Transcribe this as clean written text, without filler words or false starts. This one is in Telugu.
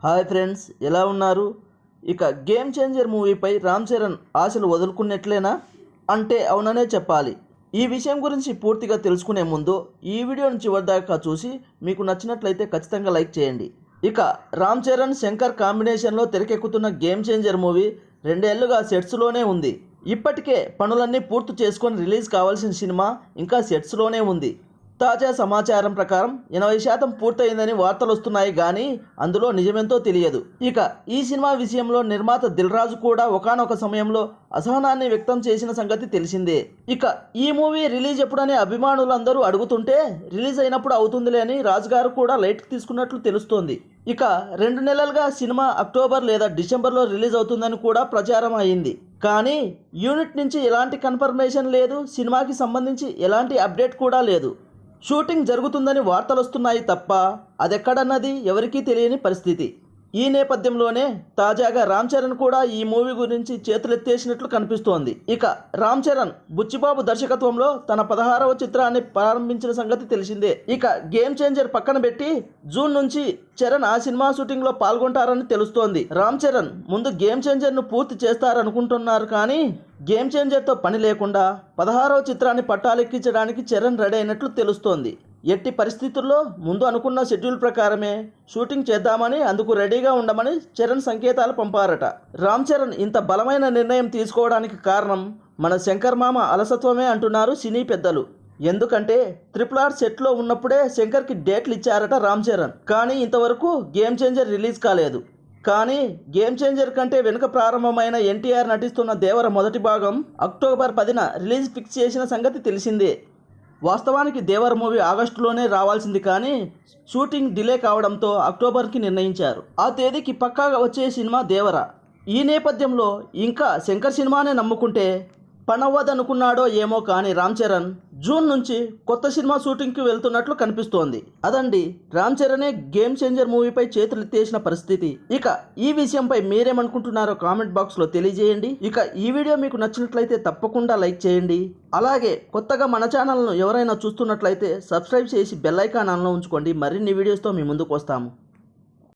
హాయ్ ఫ్రెండ్స్, ఎలా ఉన్నారు? ఇక గేమ్ చేంజర్ మూవీపై రామ్ చరణ్ ఆశలు వదులుకున్నట్లేనా అంటే అవుననే చెప్పాలి. ఈ విషయం గురించి పూర్తిగా తెలుసుకునే ముందు ఈ వీడియోని చివరిదాకా చూసి మీకు నచ్చినట్లయితే ఖచ్చితంగా లైక్ చేయండి. ఇక రామ్ చరణ్ శంకర్ కాంబినేషన్లో తెరకెక్కుతున్న గేమ్ చేంజర్ మూవీ 2 ఏళ్లుగా సెట్స్లోనే ఉంది. ఇప్పటికే పనులన్నీ పూర్తి చేసుకొని రిలీజ్ కావాల్సిన సినిమా ఇంకా సెట్స్లోనే ఉంది. తాజా సమాచారం ప్రకారం 80% పూర్తయిందని వార్తలు వస్తున్నాయి కానీ అందులో నిజమేంతో తెలియదు. ఇక ఈ సినిమా విషయంలో నిర్మాత దిల్ రాజు కూడా ఒకానొక సమయంలో అసహనాన్ని వ్యక్తం చేసిన సంగతి తెలిసిందే. ఇక ఈ మూవీ రిలీజ్ ఎప్పుడని అభిమానులందరూ అడుగుతుంటే రిలీజ్ అయినప్పుడు అవుతుందిలే అని రాజు గారు కూడా లైట్ తీసుకున్నట్లు తెలుస్తోంది. ఇక 2 నెలలుగా సినిమా అక్టోబర్ లేదా డిసెంబర్లో రిలీజ్ అవుతుందని కూడా ప్రచారం అయింది. కానీ యూనిట్ నుంచి ఎలాంటి కన్ఫర్మేషన్ లేదు, సినిమాకి సంబంధించి ఎలాంటి అప్డేట్ కూడా లేదు. షూటింగ్ జరుగుతుందని వార్తలు వస్తున్నాయి తప్ప అదెక్కడన్నది ఎవరికీ తెలియని పరిస్థితి. ఈ నేపథ్యంలోనే తాజాగా రామ్ చరణ్ కూడా ఈ మూవీ గురించి చేతులెత్తేసినట్లు కనిపిస్తోంది. ఇక రామ్ చరణ్ బుచ్చిబాబు దర్శకత్వంలో తన 16వ చిత్రాన్ని ప్రారంభించిన సంగతి తెలిసిందే. ఇక గేమ్ చేంజర్ పక్కన పెట్టి జూన్ నుంచి చరణ్ ఆ సినిమా షూటింగ్లో పాల్గొంటారని తెలుస్తోంది. రామ్ చరణ్ ముందు గేమ్ చేంజర్ను పూర్తి చేస్తారనుకుంటున్నారు కానీ గేమ్ చేంజర్తో పని లేకుండా 16వ చిత్రాన్ని పట్టాలెక్కించడానికి చరణ్ రెడీ అయినట్లు తెలుస్తోంది. ఎట్టి పరిస్థితుల్లో ముందు అనుకున్న షెడ్యూల్ ప్రకారమే షూటింగ్ చేద్దామని, అందుకు రెడీగా ఉండమని చరణ్ సంకేతాలు పంపారట. రామ్ చరణ్ ఇంత బలమైన నిర్ణయం తీసుకోవడానికి కారణం మన శంకర్ మామ అలసత్వమే అంటున్నారు సినీ పెద్దలు. ఎందుకంటే RRR సెట్లో ఉన్నప్పుడే శంకర్కి డేట్లు ఇచ్చారట రామ్ చరణ్. కానీ ఇంతవరకు గేమ్ చేంజర్ రిలీజ్ కాలేదు. కానీ గేమ్ చేంజర్ కంటే వెనుక ప్రారంభమైన ఎన్టీఆర్ నటిస్తున్న దేవర మొదటి భాగం అక్టోబర్ 10న రిలీజ్ ఫిక్స్ చేసిన సంగతి తెలిసిందే. వాస్తవానికి దేవర మూవీ ఆగస్టులోనే రావాల్సింది కానీ షూటింగ్ డిలే కావడంతో అక్టోబర్కి నిర్ణయించారు. ఆ తేదీకి పక్కాగా వచ్చే సినిమా దేవర. ఈ నేపథ్యంలో ఇంకా శంకర్ సినిమానే నమ్ముకుంటే పనవ్వదనుకున్నాడో ఏమో కానీ రామ్ చరణ్ జూన్ నుంచి కొత్త సినిమా షూటింగ్కి వెళ్తున్నట్లు కనిపిస్తోంది. అదండి రామ్ చరణే గేమ్ చేంజర్ మూవీపై చేతులెత్తేసిన పరిస్థితి. ఇక ఈ విషయంపై మీరేమనుకుంటున్నారో కామెంట్ బాక్స్లో తెలియజేయండి. ఇక ఈ వీడియో మీకు నచ్చినట్లయితే తప్పకుండా లైక్ చేయండి. అలాగే కొత్తగా మన ఛానల్ను ఎవరైనా చూస్తున్నట్లయితే సబ్స్క్రైబ్ చేసి బెల్ ఐకాన్ ఆన్లో ఉంచుకోండి. మరిన్ని వీడియోస్తో మీ ముందుకు వస్తాము.